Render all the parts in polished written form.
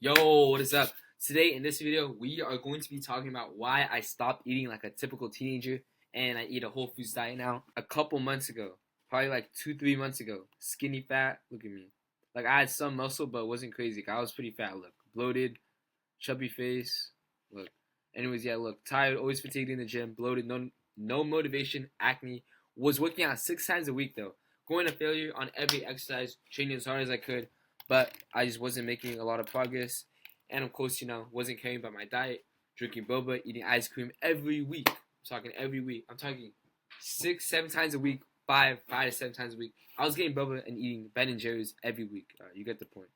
Yo, what is up? Today in this video, we are going to be talking about why I stopped eating like a typical teenager and I eat a whole foods diet now. A couple months ago, probably like 2, 3 months ago, skinny fat. Look at me. Like I had some muscle, but it wasn't crazy. I was pretty fat. Look, bloated, chubby face. Look. Anyways, yeah, look, tired, always fatigued in the gym, bloated, no motivation, acne. Was working out 6 times a week though, going to failure on every exercise, training as hard as I could, but I just wasn't making a lot of progress. And of course, wasn't caring about my diet, drinking boba, eating ice cream every week. I'm talking every week. I'm talking 6, 7 times a week, five to 7 times a week. I was getting boba and eating Ben and Jerry's every week. You get the point.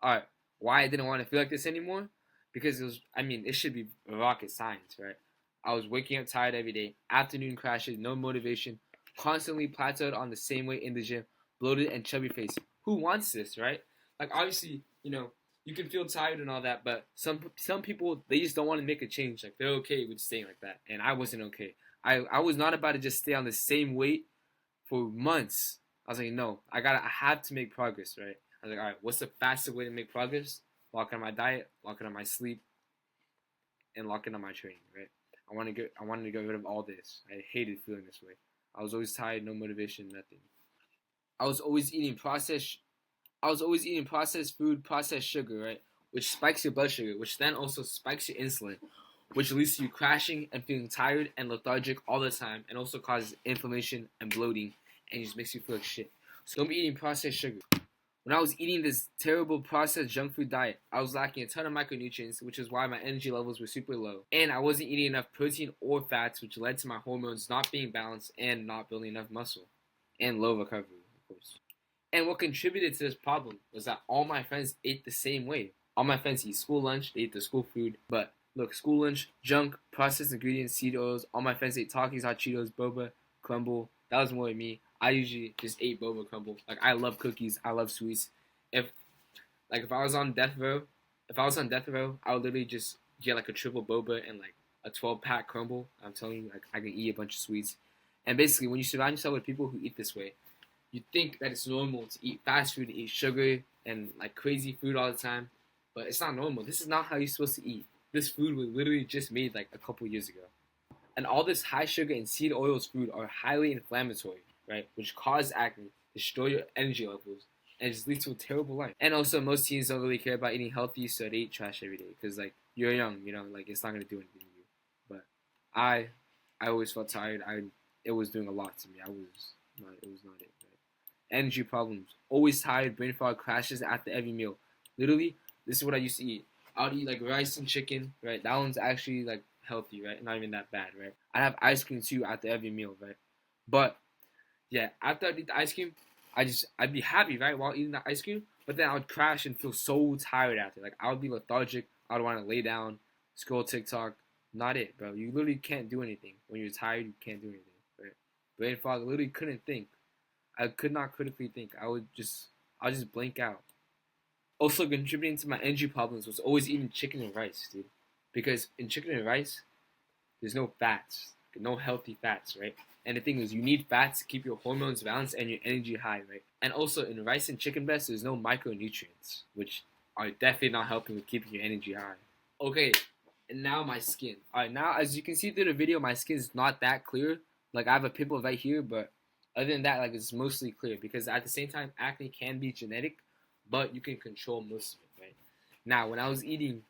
All right, why I didn't want to feel like this anymore? Because it should be rocket science, right? I was waking up tired every day, afternoon crashes, no motivation, constantly plateaued on the same weight in the gym, bloated and chubby face. Who wants this, right? Like obviously, you can feel tired and all that, but some people they just don't want to make a change. Like they're okay with staying like that, and I wasn't okay. I was not about to just stay on the same weight for months. I was like, no, I have to make progress, right? I was like, all right, what's the fastest way to make progress? Locking on my diet, locking on my sleep, and locking on my training, right? I wanted to get rid of all this. I hated feeling this way. I was always tired, no motivation, nothing. I was always eating processed I was always eating processed food, processed sugar, right? Which spikes your blood sugar, which then also spikes your insulin, which leads to you crashing and feeling tired and lethargic all the time, and also causes inflammation and bloating, and just makes you feel like shit. So don't be eating processed sugar. When I was eating this terrible processed junk food diet, I was lacking a ton of micronutrients, which is why my energy levels were super low. And I wasn't eating enough protein or fats, which led to my hormones not being balanced and not building enough muscle. And low recovery, of course. And what contributed to this problem was that all my friends ate the same way. All my friends eat school lunch, they ate the school food, but look, school lunch, junk, processed ingredients, seed oils. All my friends ate Takis, hot Cheetos, boba, crumble. That was more than me. I usually just ate boba crumble. Like I love cookies, I love sweets. If if I was on death row, I would literally just get like a triple boba and like a 12-pack crumble. I'm telling you, like I can eat a bunch of sweets. And basically, when you surround yourself with people who eat this way, you think that it's normal to eat fast food, to eat sugar and like crazy food all the time, but it's not normal. This is not how you're supposed to eat. This food was literally just made like a couple years ago. And all this high sugar and seed oils food are highly inflammatory, right? Which cause acne, destroy your energy levels, and just lead to a terrible life. And also, most teens don't really care about eating healthy, so they eat trash every day because like you're young, like it's not gonna do anything to you. But I, I always felt tired. It was doing a lot to me. It was not it. Right? Energy problems, always tired, brain fog, crashes after every meal. Literally, this is what I used to eat. I would eat like rice and chicken, right? That one's actually like healthy, right? Not even that bad, right? I have ice cream too after every meal, right? But yeah, after I eat the ice cream, I'd be happy, right, while eating the ice cream. But then I would crash and feel so tired after. Like I would be lethargic. I would want to lay down, scroll TikTok. Not it, bro. You literally can't do anything when you're tired. You can't do anything, right? Brain fog. I literally couldn't think. I could not critically think. I'll just blank out. Also contributing to my energy problems was always eating chicken and rice, dude. Because in chicken and rice, there's no fats, no healthy fats, right? And the thing is, you need fats to keep your hormones balanced and your energy high, right? And also in rice and chicken breast, there's no micronutrients, which are definitely not helping with keeping your energy high. Okay, and now my skin. Alright, now as you can see through the video, my skin is not that clear. Like I have a pimple right here, but other than that, like it's mostly clear because at the same time, acne can be genetic, but you can control most of it, right? Now, when I was eating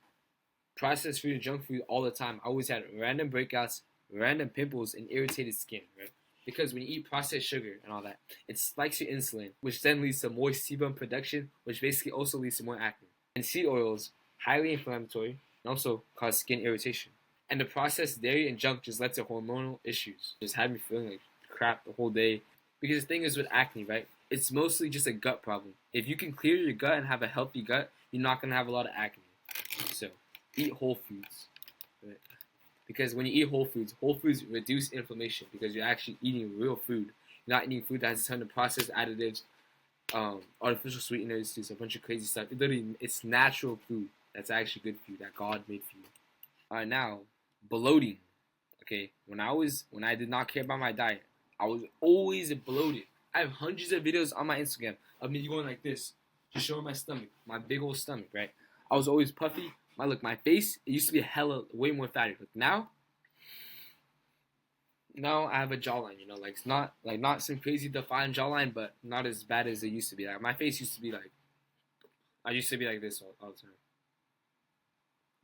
processed food and junk food all the time, I always had random breakouts, random pimples, and irritated skin, right? Because when you eat processed sugar and all that, it spikes your insulin, which then leads to more sebum production, which basically also leads to more acne. And seed oils, highly inflammatory, and also cause skin irritation. And the processed dairy and junk just led to hormonal issues. Just had me feeling like crap the whole day. Because the thing is with acne, right? It's mostly just a gut problem. If you can clear your gut and have a healthy gut, you're not going to have a lot of acne. So, eat whole foods. Right? Because when you eat whole foods reduce inflammation because you're actually eating real food. You're not eating food that has a ton of processed additives, artificial sweeteners, just a bunch of crazy stuff. It's natural food that's actually good for you, that God made for you. Alright, now, bloating. Okay, when I did not care about my diet, I was always bloated. I have hundreds of videos on my Instagram of me going like this, just showing my stomach, my big old stomach, right? I was always puffy. My face, it used to be hella way more fatty. Like now I have a jawline. Like it's not some crazy defined jawline, but not as bad as it used to be. Like my face used to be like I used to be like this all the time.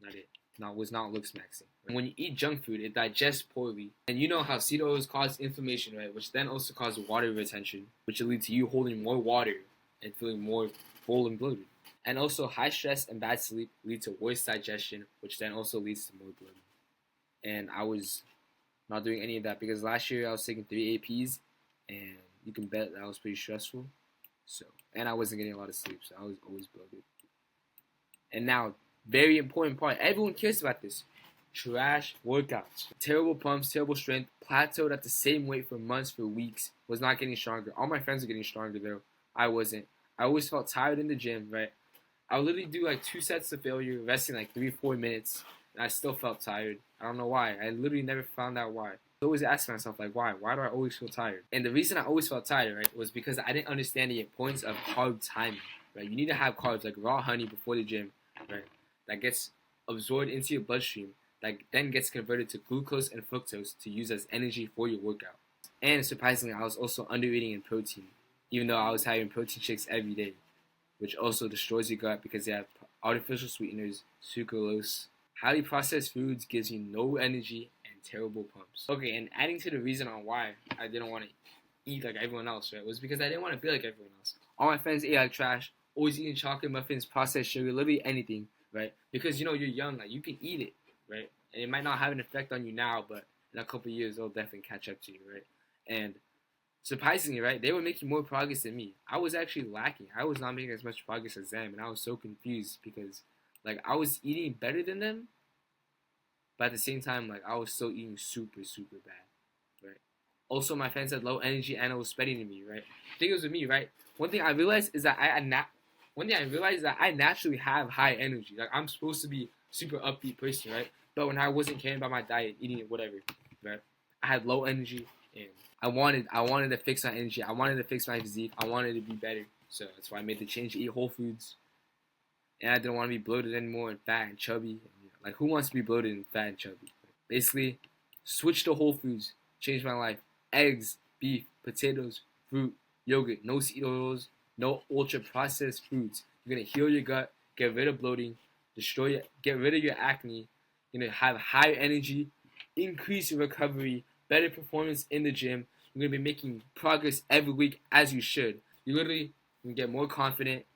Not it. No, was not looks maxing. When you eat junk food, it digests poorly, and you know how seed oils cause inflammation, right? Which then also causes water retention, which will lead to you holding more water and feeling more full and bloated. And also, high stress and bad sleep lead to worse digestion, which then also leads to more bloating. And I was not doing any of that because last year I was taking 3 APs, and you can bet that was pretty stressful. So, and I wasn't getting a lot of sleep, so I was always bloated. And now, very important part, everyone cares about this. Trash workouts. Terrible pumps, terrible strength, plateaued at the same weight for months, for weeks, was not getting stronger. All my friends were getting stronger though. I wasn't. I always felt tired in the gym, right? I would literally do like 2 sets to failure, resting like 3-4 minutes, and I still felt tired. I don't know why. I literally never found out why. I always ask myself, like, why? Why do I always feel tired? And the reason I always felt tired, right, was because I didn't understand the importance of carb timing, right? You need to have carbs like raw honey before the gym, right? That gets absorbed into your bloodstream, that then gets converted to glucose and fructose to use as energy for your workout. And surprisingly, I was also under-eating in protein, even though I was having protein shakes every day, which also destroys your gut because they have artificial sweeteners, sucralose. Highly processed foods gives you no energy and terrible pumps. Okay, and adding to the reason on why I didn't want to eat like everyone else, right, was because I didn't want to be like everyone else. All my friends ate like trash, always eating chocolate muffins, processed sugar, literally anything, right? Because you're young, like you can eat it, right? And it might not have an effect on you now, but in a couple of years it'll definitely catch up to you, right? And surprisingly, right, they were making more progress than me. I was actually lacking. I was not making as much progress as them, and I was so confused because like I was eating better than them, but at the same time, like I was still eating super, super bad, right? Also, my friends had low energy and it was spreading to me, right? The thing was with me, right? One thing I realized is that I naturally have high energy. Like I'm supposed to be super upbeat person, right? But when I wasn't caring about my diet, eating it, whatever, right? I had low energy, and I wanted to fix my energy. I wanted to fix my physique. I wanted to be better. So that's why I made the change to eat whole foods. And I didn't want to be bloated anymore and fat and chubby. Like who wants to be bloated and fat and chubby? Basically, switch to whole foods. Changed my life. Eggs, beef, potatoes, fruit, yogurt, no seed oils, no ultra processed foods. You're gonna heal your gut, get rid of bloating, get rid of your acne. You're gonna have higher energy, increase your recovery, better performance in the gym. You're gonna be making progress every week as you should. You literally can get more confident.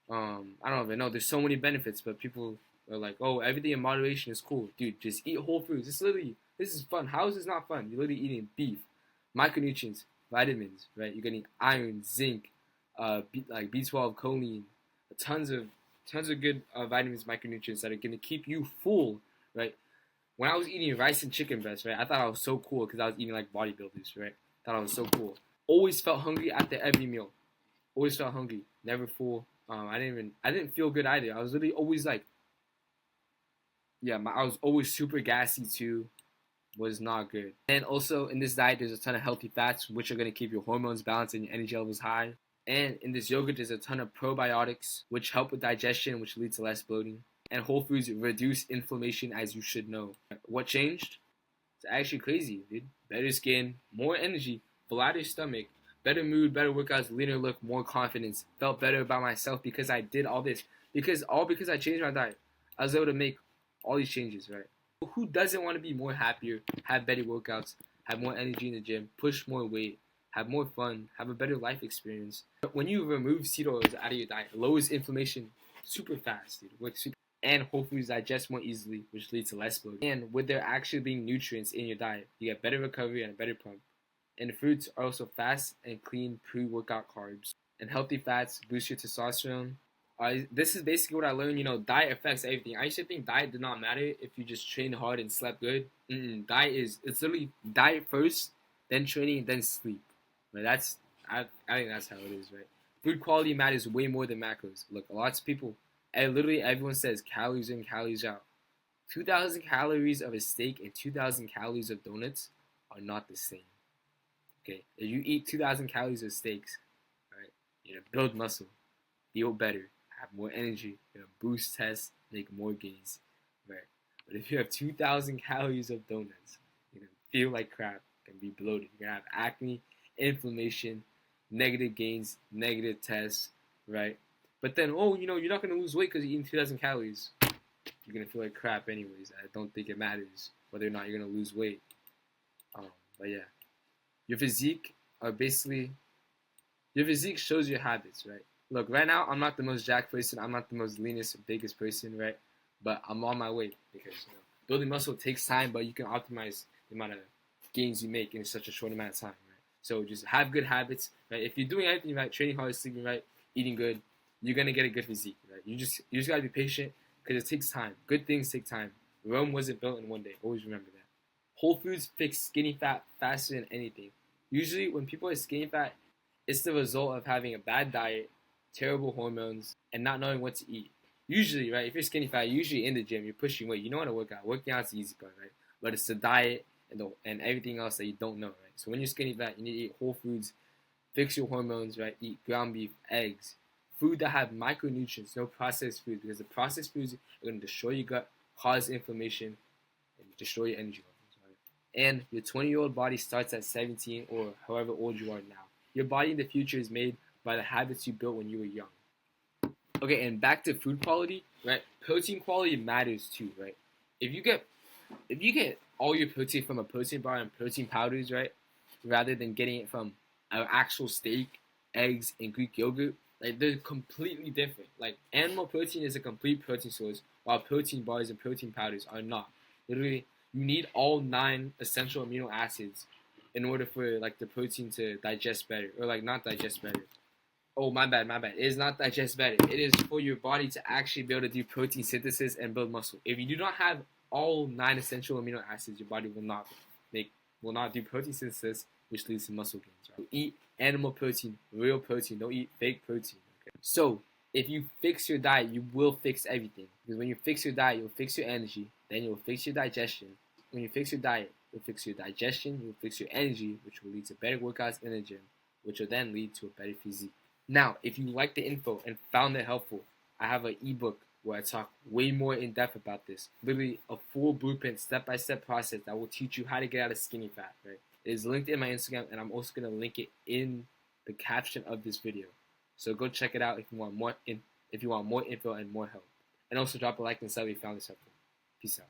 I don't even know. There's so many benefits, but people are like, "Oh, everything in moderation is cool, dude. Just eat whole foods. This is fun. How is this not fun? You're literally eating beef, micronutrients, vitamins, right? You're getting iron, zinc, like B12, choline, tons of good vitamins, micronutrients that are gonna keep you full, right? When I was eating rice and chicken breast, right, I thought I was so cool because I was eating like bodybuilders, right? Thought I was so cool. Always felt hungry after every meal. Always felt hungry, never full. I didn't feel good either. I was literally always like, yeah, I was always super gassy too. Was not good. And also in this diet, there's a ton of healthy fats, which are gonna keep your hormones balanced and your energy levels high. And in this yogurt, there's a ton of probiotics, which help with digestion, which leads to less bloating. And whole foods reduce inflammation, as you should know. What changed? It's actually crazy, dude. Better skin, more energy, flatter stomach, better mood, better workouts, leaner look, more confidence. Felt better about myself because I did all this. Because I changed my diet. I was able to make all these changes, right? Who doesn't want to be more happier, have better workouts, have more energy in the gym, push more weight, have more fun, have a better life experience? When you remove seed oils out of your diet, it lowers inflammation super fast, dude. Works super, and whole foods digest more easily, which leads to less bloating. And with there actually being nutrients in your diet, you get better recovery and a better pump. And the fruits are also fast and clean pre-workout carbs. And healthy fats boost your testosterone. This is basically what I learned. Diet affects everything. I used to think diet did not matter if you just trained hard and slept good. It's literally diet first, then training, then sleep. Right? I think that's how it is, right? Food quality matters way more than macros. Look, lots of people, and literally everyone says calories in, calories out. 2,000 calories of a steak and 2,000 calories of donuts are not the same. Okay, if you eat 2,000 calories of steaks, right, build muscle, feel better, have more energy, you're gonna boost tests, make more gains, right? But if you have 2,000 calories of donuts, you're gonna feel like crap, you're gonna be bloated, you're gonna have acne, inflammation, negative gains, negative tests, right? But then, you're not gonna lose weight because you're eating 2,000 calories. You're gonna feel like crap anyways. I don't think it matters whether or not you're gonna lose weight. But yeah, your physique are basically your physique shows your habits, right? Look, right now I'm not the most jacked person. I'm not the most leanest, biggest person, right? But I'm on my way because building muscle takes time, but you can optimize the amount of gains you make in such a short amount of time, right? So just have good habits, right? If you're doing everything right, training hard, sleeping right, eating good, you're gonna get a good physique, right? You just gotta be patient because it takes time. Good things take time. Rome wasn't built in one day. Always remember that. Whole Foods fix skinny fat faster than anything. Usually, when people are skinny fat, it's the result of having a bad diet, terrible hormones, and not knowing what to eat. Usually, right, if you're skinny fat, you're usually in the gym, you're pushing weight, you know how to work out. Working out's the easy part, right? But it's the diet and everything else that you don't know, right? So when you're skinny fat, you need to eat whole foods, fix your hormones, right? Eat ground beef, eggs, food that have micronutrients, no processed food, because the processed foods are going to destroy your gut, cause inflammation, and destroy your energy levels, right? And your 20-year-old body starts at 17 or however old you are now. Your body in the future is made by the habits you built when you were young. Okay, and back to food quality, right? Protein quality matters too, right? If you get all your protein from a protein bar and protein powders, right, rather than getting it from an actual steak, eggs, and Greek yogurt, like they're completely different. Like animal protein is a complete protein source, while protein bars and protein powders are not. Literally, you need all 9 essential amino acids in order for like the protein to digest better, or like not digest better. Oh, my bad. It is not digest better. It is for your body to actually be able to do protein synthesis and build muscle. If you do not have all 9 essential amino acids, your body will not do protein synthesis, which leads to muscle gains. Right? Eat animal protein, real protein. Don't eat fake protein. Okay? So if you fix your diet, you will fix everything. Because when you fix your diet, you'll fix your energy. Then you'll fix your digestion. When you fix your diet, you'll fix your digestion. You'll fix your energy, which will lead to better workouts in the gym, which will then lead to a better physique. Now, if you like the info and found it helpful, I have an ebook where I talk way more in depth about this. Literally a full blueprint, step-by-step process that will teach you how to get out of skinny fat, right? It is linked in my Instagram, and I'm also going to link it in the caption of this video. So go check it out if you want more info and more help. And also drop a like and sub if you found this helpful. Peace out.